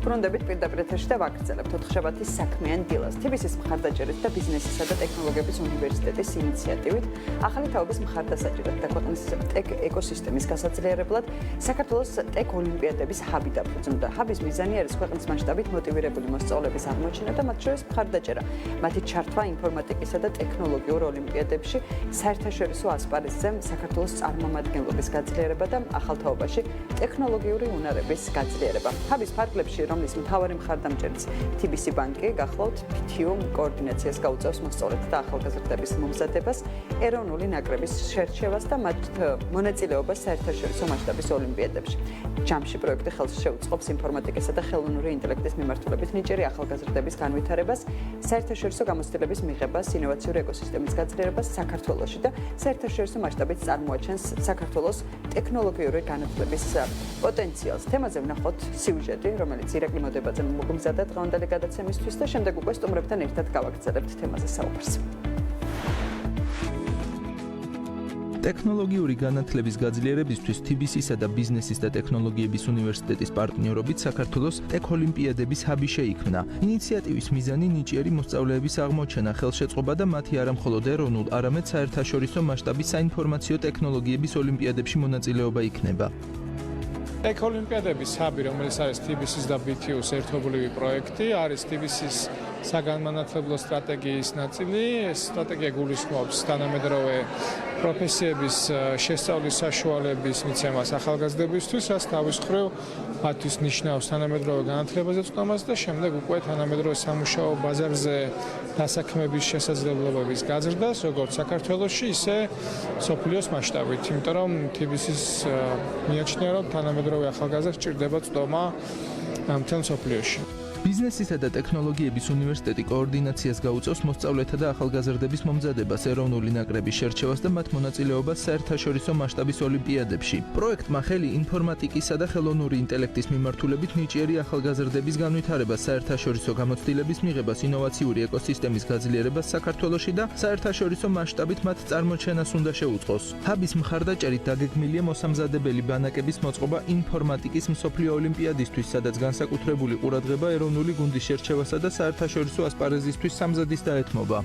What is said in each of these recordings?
ბრუნდებით პირდაპირ ეთერში და ვაგრძელებთ 4-შაბათის საქმიან დილას. TBC-ის მხარდაჭერით და ბიზნესისა და ტექნოლოგიების უნივერსიტეტის ინიციატივით ახალი თაობის მხარდასაჭიროდ და ქვეყნის ტექ ეკოსისტემის გასაძლიერებლად საქართველოს ტექ ოლიმპიადების ჰაბი დაფუძნდა. ჰაბის მიზანი არის ქვეყნის მასშტაბით მოტივირებული მოსწავლეების აღმოჩენა და მათ შორის მხარდაჭერა. მათი ჩართვა ინფორმატიკისა და ტექნოლოგიურ ოლიმპიადებში, საერთაშორისო ასპარეზზე საქართველოს წარმომადგენლობის გაძლიერება და ახალ თაობაში ტექნოლოგიური უნარების გაძლიერება. ჰაბის ფარგლებში, რომლის მთავარი მხარდამჭერიც TBC ბანკი, გახლავთ PTU კოორდინაციას გაუწევს მოსწავლეთა და ახალგაზრდების მომზადებას, ეროვნული ნაკრების შერჩევას და მათ მონაწილეობას საერთაშორისო მასშტაბის ოლიმპიადებში. ჯამში პროექტი ხელს შეუწყობს ინფორმატიკისა და ხელოვნური ინტელექტის მიმართულებით ნიჭიერი ახალგაზრდების განვითარებას, საერთაშორისო გამოცდილების მიღებას, ინოვაციური ეკოსისტემის გაძლიერებას საქართველოში და საერთაშორისო მასშტაბით წარმოაჩენს საქართველოს ტექნოლოგიური განათლების პოტენციალს. თემაზე ვნახოთ სიუჟეტი, რომელიც ირაკლი მოდებაძემ მოგმზადა დღევანდელი გადაცემისთვის და შემდეგ უკვე სტუმრებთან ერთად გავაგრძელებთ თემაზე საუბარს. ტექნოლოგიური განათლების გაძლიერებისთვის TBC-სა და ბიზნესის და ტექნოლოგიების უნივერსიტეტის პარტნიორობით საქართველოს ტექ ოლიმპიადების ჰაბი შეიქმნა. ინიციატივის მიზანი ნიჭიერი მოსწავლეების აღმოჩენა, ხელშეწყობა და მათი არა მხოლოდ ეროვნულ, არამედ საერთაშორისო მასშტაბის საინფორმაციო ტექნოლოგიების ოლიმპიადებში მონაწილეობა იქნება. ტექ ოლიმპიადების ჰაბი, რომელიც არის TBC-ის და BTU-ის ერთობლივი პროექტი, არის TBC-ის საგანმანათლებლო სტრატეგიის ნაწილი. ეს სტრატეგია გულისხმობს თანამედროვე პროფესიების შესწავლის საშუალების მიცემას ახალგაზრდებისთვის, რაც თავის მხრივ მათთვის ნიშნავს თანამედროვე განათლებაზე წვდომას და შემდეგ უკვე თანამედროვე სამუშაო ბაზარზე დასაქმების შესაძლებლობების გაზრდას, როგორც საქართველოში, ისე მსოფლიოს მასშტაბით. იმიტომ რომ TBC-ის მიაჩნია, რომ თანამედროვე ახალგაზრდებს სჭირდება წვდომა მთელ მსოფლიოში. ბიზნესისა და ტექნოლოგიების უნივერსიტეტი კოორდინაციას გაუწევს მოსწავლეთა და ახალგაზრდების მომზადებას, ეროვნული ნაკრების შერჩევას და მათ მონაწილეობას საერთაშორისო მასშტაბის ოლიმპიადებში. პროექტმა ხელი ინფორმატიკისა და ხელოვნური ინტელექტის მიმართულებით ნიჭიერი ახალგაზრდების განვითარებას, საერთაშორისო გამოცდილების მიღებას, ინოვაციური ეკოსისტემის გაძლიერებას საქართველოში და საერთაშორისო მასშტაბით მათ წარმოჩენას უნდა შეუწყოს. ჰაბის მხარდაჭერით დაგეგმილია მოსამზადებელი ბანაკების მოწყობა ინფორმატიკის მსოფლიო ოლიმპიადისთვის, სადაც განსაკუთრებული ყურადღება ეროვნული გუნდის შერჩევასა და საერთაშორისო ასპარეზისთვის სამზადის დაეთმობა.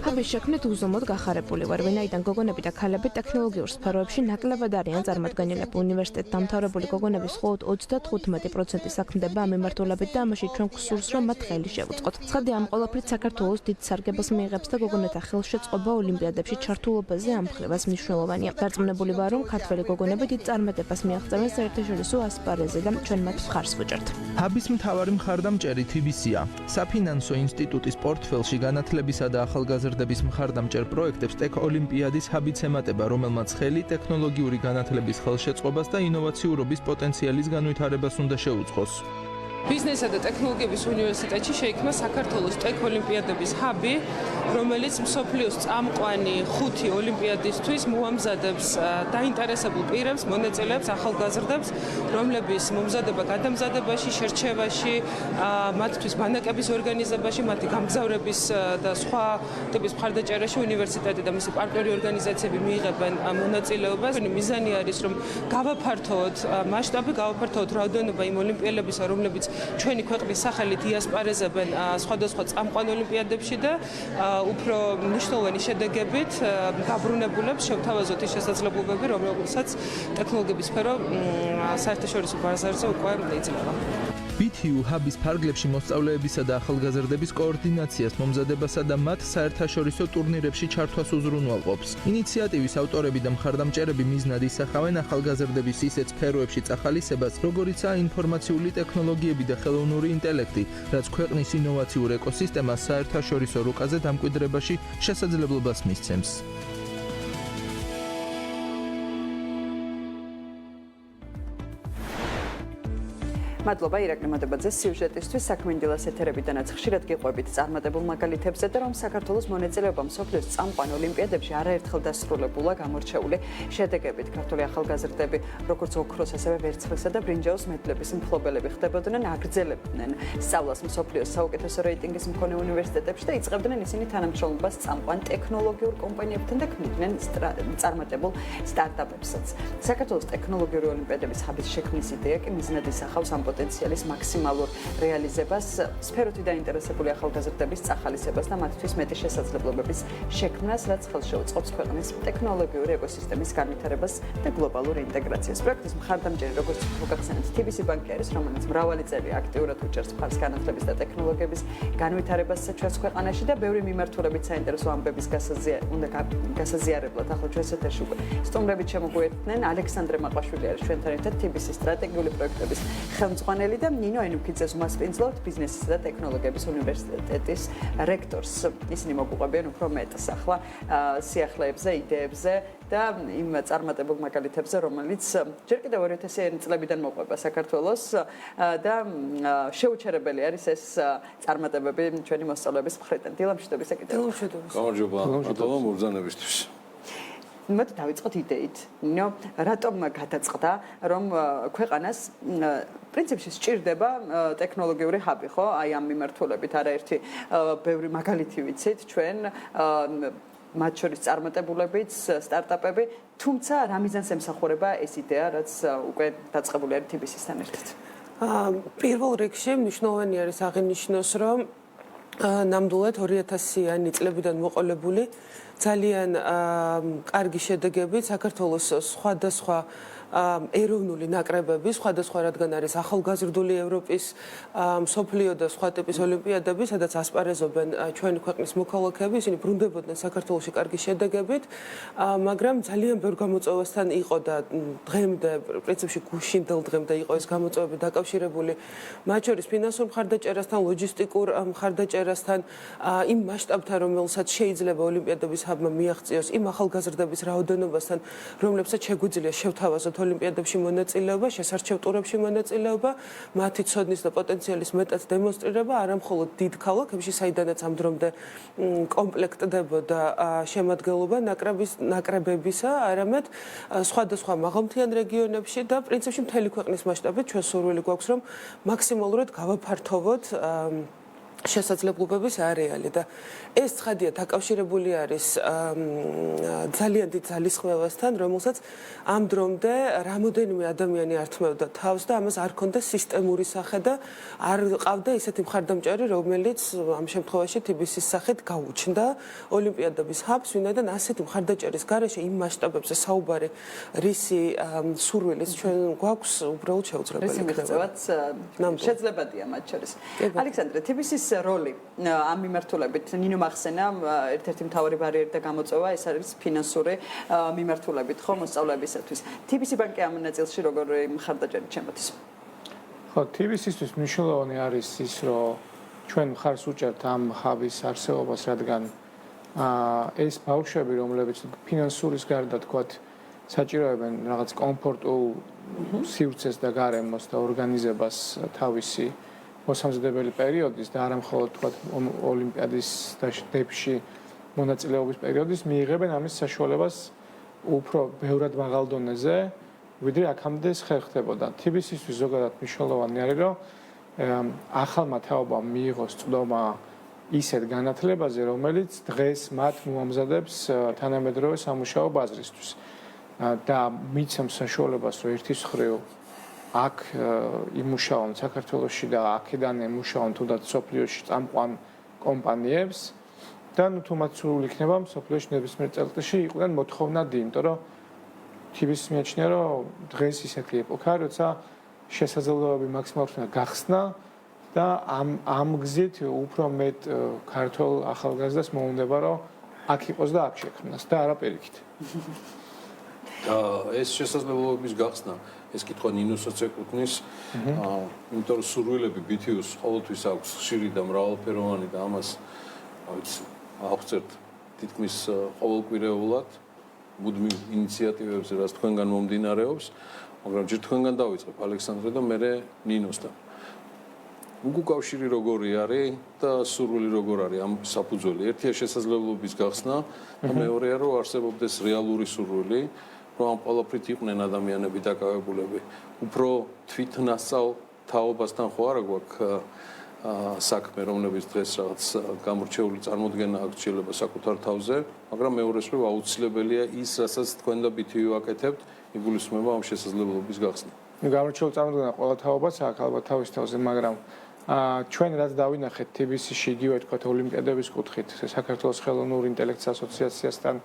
ჰაბის შექმნით უზომოდ გახარებული ვარ, ვინაიდან გოგონები და ქალები ტექნოლოგიურ სფეროებში ნაკლებად არიან წარმოდგენილები. უნივერსიტეტ დამთავრებული გოგონების მხოლოდ 35% საქმდება ამ მიმართულებით და ამაში ჩვენ გვსურს, რომ მათ ხელი შევუწყოთ. ცხადია, ამ ყველაფრით საქართველოს დიდ სარგებელს მიიღებს და გოგონათა ხელშეწყობა ოლიმპიადებში ჩართულობაზე ამ მხრივაც მნიშვნელოვანია. დარწმუნებული ვარ, რომ ქართველი გოგონები დიდ წარმატებას მიაღწევენ საერთაშორისო ასპარეზზე და ჩვენ მათ მხარს ვუჭერთ. ჰაბის მთავარი მხარდამჭერი TBC-ია. საფინანსო ინსტიტუტის პორტფელში განათლებისა და ახალგაზრდების მხარდამჭერ პროექტებს ტექ ოლიმპიადის ჰაბიც ემატება, რომელმაც ხელი ტექნოლოგიური განათლების ხელშეწყობას და ინოვაციურობის პოტენციალის განვითარებას უნდა შეუწყოს. ბიზნესისა და ტექნოლოგიების უნივერსიტეტში შეიქმნა საქართველოს ტექ ოლიმპიადების ჰაბი, რომელიც მსოფლიოს წამყვანი 5 ოლიმპიადისთვის მოამზადებს დაინტერესებულ პირებს, მონაწილეებს, ახალგაზრდებს, რომლების მომზადება გადამზადებაში, შერჩევაში, მათთვის ბანაკების ორგანიზებაში, მათი გამგზავრების და სხვა ტიპის მხარდაჭერაში უნივერსიტეტი და მისი პარტნიორი ორგანიზაციები მიიღებენ მონაწილეობას. მიზანი არის, რომ გავაფართოვოთ მასშტაბი, გავაფართოვოთ რაოდენობა იმ ოლიმპიელებისა, რომლებიც ჩვენი ქვეყნის სახელით იასპარეზებენ სხვადასხვა წამყვან ოლიმპიადებში და უფრო მნიშვნელოვანი შედეგებით გაბრუნებულებს შევთავაზოთ ის შესაძლებლობები, რომელსაც ტექნოლოგიების სფერო საერთაშორისო ბაზარზე უკვე იძლევა. BTU ჰაბის ფარგლებში მოსწავლეებისა და ახალგაზრდების კოორდინაციას, მომზადებასა და მათ საერთაშორისო ტურნირებში ჩართვას უზრუნველყოფს. ინიციატივის ავტორები და მხარდამჭერები მიზნად ისახავენ ახალგაზრდების ისეთ სფეროებში წახალისებას, როგორიცაა ინფორმაციული ტექნოლოგიები და ხელოვნური ინტელექტი, რაც ქვეყნის ინოვაციურ ეკოსისტემას საერთაშორისო რუკაზე დამკვიდრებაში შესაძლებლობას მისცემს. მადლობა ირაკლი მოდებაძე სიუჟეტისთვის. საქმიან დილას ეთერებიდანაც ხშირად გიყვებით წარმატებულ მაგალითებზე და რომ საქართველოს მონაწილეობა მსოფლიოს წამყვან ოლიმპიადებში არაერთხელ დასრულებულა გამორჩეული შედეგებით. ქართული ახალგაზრდები როგორც ოქროს, ასევე ვერცხლისა და ბრინჯაოს მედლების მფლობელები ხდებოდნენ, აგრძელებდნენ სწავლას მსოფლიოს საუკეთესო რეიტინგის მქონე უნივერსიტეტებში და იწყებდნენ ისინი თანამშრომლობას წამყვან ტექნოლოგიურ კომპანიებთან და ქმნიდნენ წარმატებულ სტარტაპებსაც. საქართველოს ტექნოლოგიური ოლიმპიადების ჰაბის შექმნის იდეა კი მიზნად ისახავს ამ პოტენციალის მაქსიმალურ რეალიზებას, სფეროთი დაინტერესებული ახალგაზრდების წახალისებას და მათთვის მეტი შესაძლებლობების შექმნას, რაც ხელს შეუწყობს ქვეყნის ტექნოლოგიური ეკოსისტემის განვითარებას და გლობალურ ინტეგრაციას. პროექტის მხარდამჭერი, როგორც მოგახსენებთ, TBC ბანკი არის, რომელიც მრავალი წელი აქტიურად უჭერს მხარს განათლების და ტექნოლოგიების განვითარებას ჩვენს ქვეყანაში და ბევრი მიმართულებით საინტერესო ამბების გასაზიარებლად ახლა ჩვენს ეთერში უკვე სტუმრებით შემოგვიერთდნენ. ალექსანდრე მაყვაშვილი არის ჩვენთან ერთად TBC სტრატეგიული პროექტების ხელმძღვანელი და ნინო ენუფკიძეს უმასპინძლობთ ბიზნესისა და ტექნოლოგიების უნივერსიტეტის რექტორს. ისინი მოგვიყვებიან უფრო მეტს ახლა სიახლეებზე, იდეებზე და იმ წარმატებულ მაგალითებზე, რომელიც ჯერ კიდევ 2000-იანი წლებიდან მოყვება საქართველოს და შეუჩერებელი არის ეს წარმატებები ჩვენი მოსწავლეების მხრიდან. დილამშვიდობის ეკითხება. გამარჯობა ბატონო მობრძანებისთვის. მოდი დავიწყოთ იდეით. ნინო, რატომ გადაწყდა, რომ ქვეყანას პრინციპში სჭირდება ტექნოლოგიური ჰაბი, ხო? აი ამ მიმართულებით არაერთი ბევრი მაგალითი ვიცით ჩვენ მათ შორის წარმატებულებიც, სტარტაპები, თუმცა რა მიზანს ემსახურება ეს იდეა, რაც უკვე დაწყებული არის TBC-სთან ერთად? პირველ რიგში მნიშვნელოვანი არის აღინიშნოს, რომ ნამდვილად 2000-იანი წლებიდან მოყოლებული ძალიან კარგი შედეგები საქართველოს სხვადასხვა ეროვნული ნაკრებები, სხვადასხვა რადგან არის ახალგაზრდული ევროპის, მსოფლიო და სხვა ტიპის ოლიმპიადები, სადაც ასპარეზობენ ჩვენი ქვეყნის მოქალაქეები, ისინი ბრუნდებოდნენ საქართველოში კარგი შედეგებით, მაგრამ ძალიან ბევრ გამოწვევასთან იყო და დღემდე, პრინციპში გუშინდელ დღემდე იყო ეს გამოწვევები დაკავშირებული, მათ შორის ფინანსურ მხარდაჭერასთან, ლოჯისტიკურ მხარდაჭერასთან, იმ მასშტაბთან, რომელსაც შეიძლება ოლიმპიადების ჰაბმა მიაღწიოს, იმ ახალგაზრდების რაოდენობასთან, რომლებსაც შეგვიძლია შევთავაზოთ ოლიმპიადებში მონაწილეობა, შესარჩევ ტურებში მონაწილეობა, მათი ცოდნის და პოტენციალის მეტად დემონსტრირება, არა მხოლოდ დიდ ქალაქებში, საიდანაც ამ დრომდე კომპლექტდებოდა შემადგენლობა ნაკრებებისა, არამედ სხვადასხვა მაღალმთიან რეგიონებში და პრინციპში მთელი ქვეყნის მასშტაბით ჩვენ სურვილი გვაქვს, რომ მაქსიმალურად გავაფართოვოთ შესაძლებლობების არეალი და ეს ცხადია დაკავშირებული არის ძალიან დიდ ძალისხმევასთან, რომელსაც ამ დრომდე რამოდენიმე ადამიანი ართმევდა თავს და ამას არ ქონდა სისტემური სახე და არ ყავდა ისეთი მხარდამჭერი, რომელიც ამ შემთხვევაში TBC-ის სახით გაუჩნდა ოლიმპიადების ჰაბს, ვინაიდან ასეთი მხარდაჭერის გარეშე იმ მასშტაბებზე საუბარი რისი სურვილიც ჩვენ გვაქვს, უბრალოდ შეუძლებელი იქნება. შეძლებადია მათ შორის. ალექსანდრე, TBC-ის როლი ამ მიმართულებით ნინო მახსენა ერთ-ერთი მთავარი ბარიერი და გამოწვევა ეს არის ფინანსური მიმართულებით ხო მოსწავლეებისათვის. TBC ბანკი ამ ნაწილში როგორი მხარდაჭერით შემოდის? ხო, TBC-ისთვის მნიშვნელოვანი არის ის, რომ ჩვენ მხარს უჭერთ ამ ჰაბის არსებობას, რადგან ეს ბავშვები, რომლებიც ფინანსურის გარდა თქვათ საჭიროებენ რაღაც კომფორტულ სივრცეს და გარემოს და ორგანიზებას თავისი მოსამზადებელი პერიოდის და არა მხოლოდ თქვათ ოლიმპიადის და დებში მონაწილეობის პერიოდის მიიღებენ ამის საშუალებას უფრო ბევრად მაღალ დონეზე, ვიდრე აქამდე ხერხდებოდა. TBC-ისთვის ზოგადად მნიშვნელოვანი არის, რომ ახალმა თაობამ მიიღოს წვდომა ისეთ განათლებაზე, რომელიც დღეს მათ მოამზადებს თანამედროვე სამუშაო ბაზრისთვის და მიცემს საშუალებას, რომ ერთის მხრივ აქ იმუშაონ საქართველოში და აქედან ემუშაონ თუნდაც სოფლიოში წამყვან კომპანიებს და თუ მათ სურვილი იქნება სოფლიოში ნებისმიერ წელიწადში იყვნენ მოთხოვნადი, იმიტომ რომ TBC-ს მიაჩნია, რომ დღეს ისეთი ეპოქა, როცა შესაძლებლობები მაქსიმალურად გახსნა და ამ გზით უფრო მეტ ქართულ ახალგაზრდას მოუნდება, რომ აქ იყოს და აქ შექმნას და არა პირიქით. და ეს შესაძლებლობების გახსნა ეს კითხვა ნინოსაც ეკუთვნის, იმიტომ რომ სურვილები BTU-ს ყოველთვის აქვს ხშირი და მრავალფეროვანი და ამას აღწერთ თითქმის ყოველკვირეულად მუდმივ ინიციატივებზე, რაც თქვენგან მომდინარეობს, მაგრამ ჯერ თქვენგან დავიწყებ ალექსანდრე და მე ნინოსთან. უკავშირი როგორი არის და სურვილი როგორ არის ამ საფუძველი. ერთია შესაძლებლობის გახსნა და მეორეა რომ არსებობდეს რეალური სურვილი, რომ ამ ყველაფრით იყვნენ ადამიანები დაკავებულები. უფრო თვითნასწავლ თაობასთან ხო არა გვაქვს საქმე, რომლებიც დღეს რაღაც გამორჩეული წარმოდგენა აქვს შეიძლება საკუთარ თავზე, მაგრამ მეორეს რომ აუცილებელია ის, რასაც თქვენ და BTU აკეთებთ, იგულისხმება ამ შესაძლებლობის გახსნა. გამორჩეულ წარმოდგენა ყველა თაობას აქვს ალბათ თავის თავზე, მაგრამ ჩვენ რაც დავინახეთ TBC-ში იგივე თქვა ოლიმპიადების კუთხით, საქართველოს ხელოვნური ინტელექტის ასოციაციასთან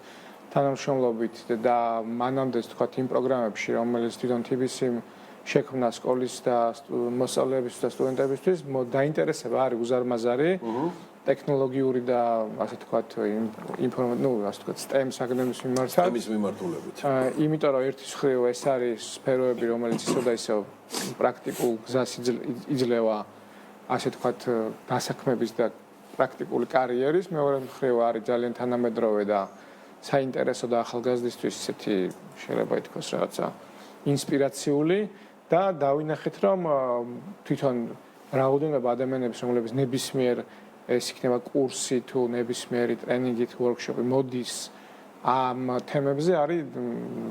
თანამშრომლობით და მანამდე თქვა იმ პროგრამებში, რომელიც თვითონ TBC-მ შექმნა სკოლის და მოსწავლეების და სტუდენტებისთვის, დაინტერესება არის უზარმაზარი ტექნოლოგიური და ასე თქვა STEM საგნების მიმართად. STEM-ის მიმართულებით. იმიტომ რომ ერთის მხრივ ეს არის სფეროები, რომელიც ისევ და ისევ პრაქტიკულ გზას იძლევა ასე თქვა დასაქმების და პრაქტიკული კარიერის, მეორე მხრივ არის ძალიან თანამედროვე და საინტერესო და ახალგაზრდისთვის ისეთი შეიძლება ითქვას რაღაცა ინსპირაციული და დავინახეთ რომ თვითონ რაოდენობა ადამიანების რომლებიც ნებისმიერ ეს იქნება კურსი თუ ნებისმიერი ტრენინგი თუ ვორქშოპი მოდის ამ თემებზე არის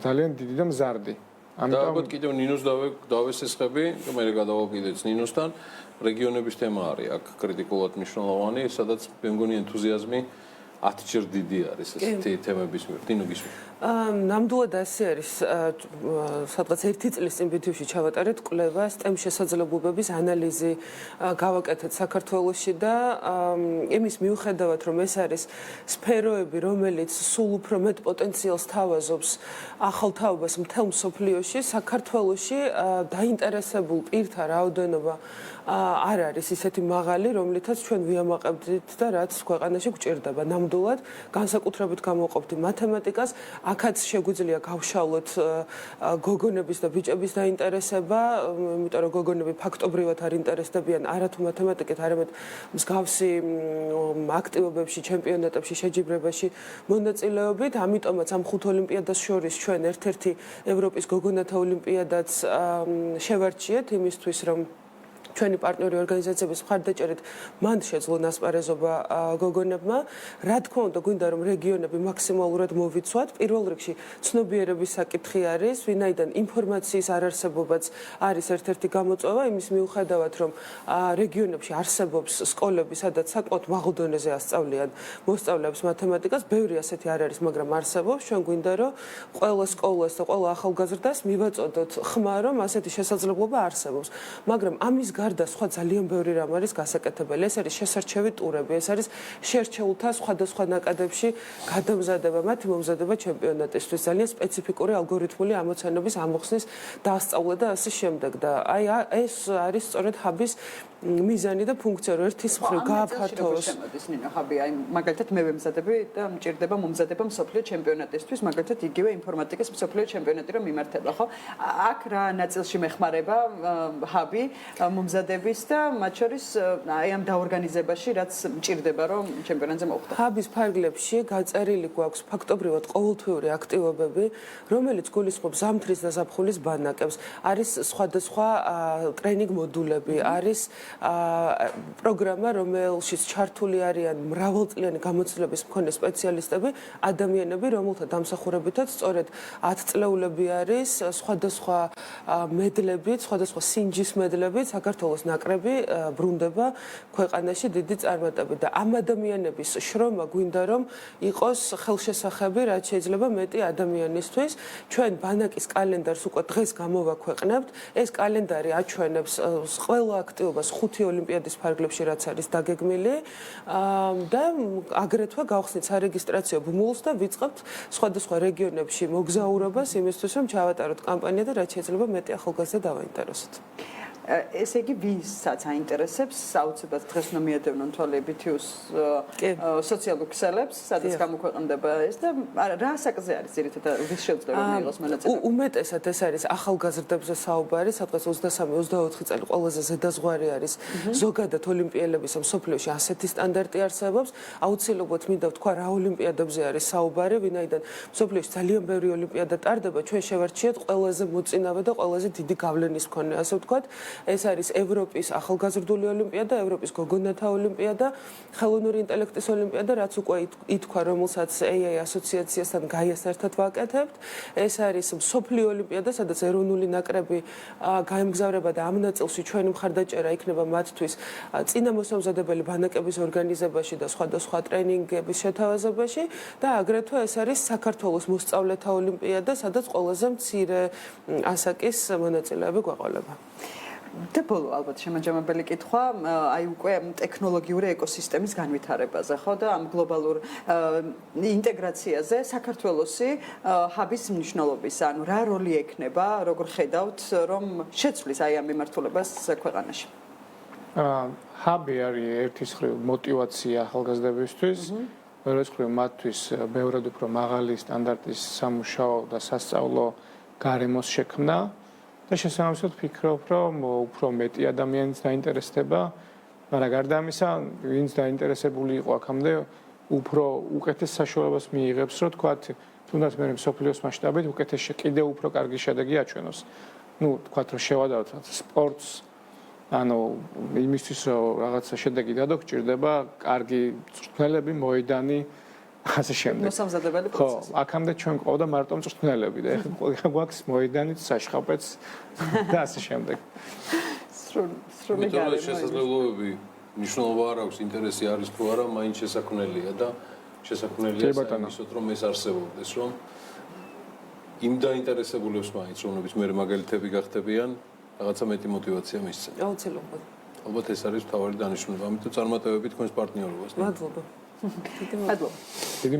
ძალიან დიდი და მზარდი. ამიტომ ალბათ კიდევ ნინოს დავესესხები, მე გადავაკიდეც ნინოსთან, რეგიონების თემა არის აქ კრიტიკულად მნიშვნელოვანი, სადაც მე მგონი ენთუზიაზმი 10 ჯერ დიდი არის ესეთი თემების მიერ. ნინო გისმენთ. ნამდვილად ასე არის, სადღაც 1 წლის წინ ბითივში ჩავატარეთ კვლევა STEM შესაძლებლობების ანალიზი გავაკეთეთ საქართველოში და იმის მიუხედავად რომ ეს არის სფეროები, რომელიც სულ უფრო მეტ პოტენციალს თავაზობს ახალ თაობას მთელ მსოფლიოში, საქართველოში დაინტერესებულ პირთა რაოდენობა არ არის ისეთი მაღალი, რომლითაც ჩვენ ვიამაყებდით და რაც ქვეყანაში გვჭირდება. ნამდვილად განსაკუთრებით გამოვყოფთ მათემატიკას, აქაც შეგვიძლია გავშალოთ გოგონების და ბიჭების დაინტერესება, იმიტომ რომ გოგონები ფაქტობრივად არ ინტერესდებიან არათუ მათემატიკით, არამედ მსგავსი აქტივობებში, ჩემპიონატებში, შეჯიბრებაში მონაწილეობით, ამიტომაც ამ 5 ოლიმპიადას შორის ჩვენ ერთ-ერთი ევროპის გოგონათა ოლიმპიადაც შევარჩიეთ იმისთვის, რომ ჩვენი პარტნიორი ორგანიზაციების მხარდაჭერით მან შეძლო ასპარეზობა გოგონებმა. რა თქმა უნდა, გვინდა რომ რეგიონები მაქსიმალურად მოვიცვათ. პირველ რიგში ცნობიერების საკითხი არის, ვინაიდან ინფორმაციის არარსებობაც არის ერთ-ერთი გამოწვევა, იმის მიუხედავად, რომ რეგიონებში არსებობს სკოლები, სადაც საკმაოდ მაღალ დონეზე ასწავლიან მოსწავლეებს მათემატიკას, ბევრი ასეთი არ არის, მაგრამ არსებობს. ჩვენ გვინდა რომ ყველა სკოლას და ყველა ახალგაზრდას მივაწოდოთ ხმა, რომ ასეთი შესაძლებლობა არსებობს. მაგრამ ამის გარდა სხვა ძალიან ბევრი რამ არის გასაკეთებელი. ეს არის შესარჩევი ტურები, ეს არის შერჩეულთა სხვადასხვა ნაკადებში გადამზადება, მათი მომზადება ჩემპიონატისთვის, ძალიან სპეციფიკური ალგორითმული ამოცანების ამოხსნის დასწავლა და ასე შემდეგ. და აი ეს არის სწორედ ჰაბის მიზანი და ფუნქცია, რომ ერთის მხრივ გააფართოვოს. ჰაბი, აი მაგალითად მე ვემზადები და მჭირდება მომზადება მსოფლიო ჩემპიონატისთვის, მაგალითად იგივე ინფორმატიკის მსოფლიო ჩემპიონატი რომ მიმართება, ხო? აქ რა ნაწილში მეხმარება ჰაბი მომზადების და მათ შორის აი ამ დაორგანიზებაში, რაც მჭირდება რომ ჩემპიონატზე მოხვდე. ჰაბის ფარგლებში გაწერილი გვაქვს ფაქტობრივად ყოველთვიური აქტივობები, რომელიც გულისხმობს ზამთრის და ზაფხულის ბანაკებს. არის სხვადასხვა ტრენინგ მოდულები, არის პროგრამა, რომელშიც ჩართული არიან მრავალწლიანი გამოცდილების მქონე სპეციალისტები, ადამიანები, რომელთა დამსახურებითაც სწორედ 10 წლეულები არის, სხვადასხვა მედლებით, სხვადასხვა სინჯის მედლებით საქართველოს ნაკრები ბრუნდება ქვეყანაში დიდი წარმატებით და ამ ადამიანების შრომა გვინდა რომ იყოს ხელშესახები, რაც შეიძლება მეტი ადამიანისთვის. ჩვენ ბანაკის კალენდარს უკვე დღეს გამოვაქვეყნებთ. ეს კალენდარი აჩვენებს ყველა აქტივობას 5 ოლიმპიადის ფარგლებში, რაც არის დაგეგმილი და აგრეთვე გავხსნით სარეგისტრაციო ბმულს და ვიწყებთ სხვადასხვა რეგიონებში მოგზაურობას იმისთვის, რომ ჩავატაროთ კამპანია და რაც შეიძლება მეტი ახალგაზრდა დავაინტერესოთ. ესე იგი ვისაც აინტერესებს, აუცილებლად დღეს უნდა მიადევნონ თვალე BTU-ს სოციალურ ქსელებს, სადაც გამოქვეყნდება ეს და რა საკზე არის ძირითადად ვის შეუძლია რომ მიიღოს მონაწილეობა? უმეტესად ეს არის ახალგაზრდებზე საუბარი, სადღაც 23-24 წელი ყველაზე ზედაზღვარი არის ზოგადად ოლიმპიელების მსოფლიოში ასეთი სტანდარტი არსებობს. აუცილებლად მინდა ვთქვა რა ოლიმპიადებზე არის საუბარი, ვინაიდან მსოფლიოში ძალიან ბევრი ოლიმპიადა ტარდება, ჩვენ შევარჩიეთ ყველაზე მოწინავე და ყველაზე დიდი გავლენის მქონე, ასე ვთქვათ. ეს არის ევროპის ახალგაზრდული ოლიმპიადა, ევროპის გოგონათა ოლიმპიადა, ხელოვნური ინტელექტის ოლიმპიადა, რაც უკვე ითქვა, რომელსაც AI ასოციაციასთან გაიას ერთად ვაკეთებთ. ეს არის მსოფლიო ოლიმპიადა, სადაც ეროვნული ნაკრები გაემგზავრება და ამ ნაწილში ჩვენი მხარდაჭერა იქნება მათთვის წინამოსამზადებელი ბანაკების ორგანიზებაში და სხვადასხვა ტრენინგების შეთავაზებაში და აგრეთვე ეს არის საქართველოს მოსწავლეთა ოლიმპიადა, სადაც ყველაზე მცირე ასაკის მონაწილეები გვეყოლება. და ბოლო ალბათ შემაჯამებელი კითხვა, აი უკვე ტექნოლოგიური ეკოსისტემის განვითარებაზე, ხო და ამ გლობალურ ინტეგრაციაზე საქართველოსი ჰაბის მნიშვნელობის, ანუ რა როლი ექნება, როგორ ხედავთ, რომ შეცვლის აი ამ მიმართულებას ქვეყანაში? ჰაბი არის ერთის მხრივ мотиваცია ახალგაზრდებისთვის, მეორე მხრივ მათთვის ბევრად უფრო მაღალი სტანდარტის სამუშაო და სასწავლო გარემოს შექმნა და შესაბამისად ვფიქრობ, რომ უფრო მეტი ადამიანის დაინტერესდება, მაგრამ გარდა ამისა, ვინც დაინტერესებული იყო აქამდე, უფრო უკეთეს საშუალებას მიიღებს, რომ თქვათ, თუნდაც მე მსოფლიოს მასშტაბით უკეთეს კიდევ უფრო კარგი შედეგი აჩვენოს. ნუ თქვათ, რომ შევადავთ სპორტს, ანუ იმისთვის, რომ რაღაცა შედეგი დადო, გჭირდება კარგი მწვრთნელები, მოედანი, ასე შემდეგ. მოსამზადებელი პროცესი. ხო, აქამდე ჩვენ ყავდა მარტო მწვრთნელები და ეხლა გვაქვს მოედანიც, საშხაპეც და ასე შემდეგ. სრული იმიტომ რომ შესაძლებლობები მნიშვნელობა არ აქვს, ინტერესი არის თუ არა, მაინც შესაქმნელია და შესაქმნელია ისოთ რომ ეს არსებობდეს, რომ იმ დაინტერესებულებს მაინც, რომლებიც მე მაგალითები გახდებიან, რაღაცა მეტი мотиваცია მისცემ. აუცილებლად. ალბათ ეს არის მთავარი დანიშნულება, ამიტომ წარმატებები თქვენს პარტნიორობას. მადლობა. მადლობა. დიდი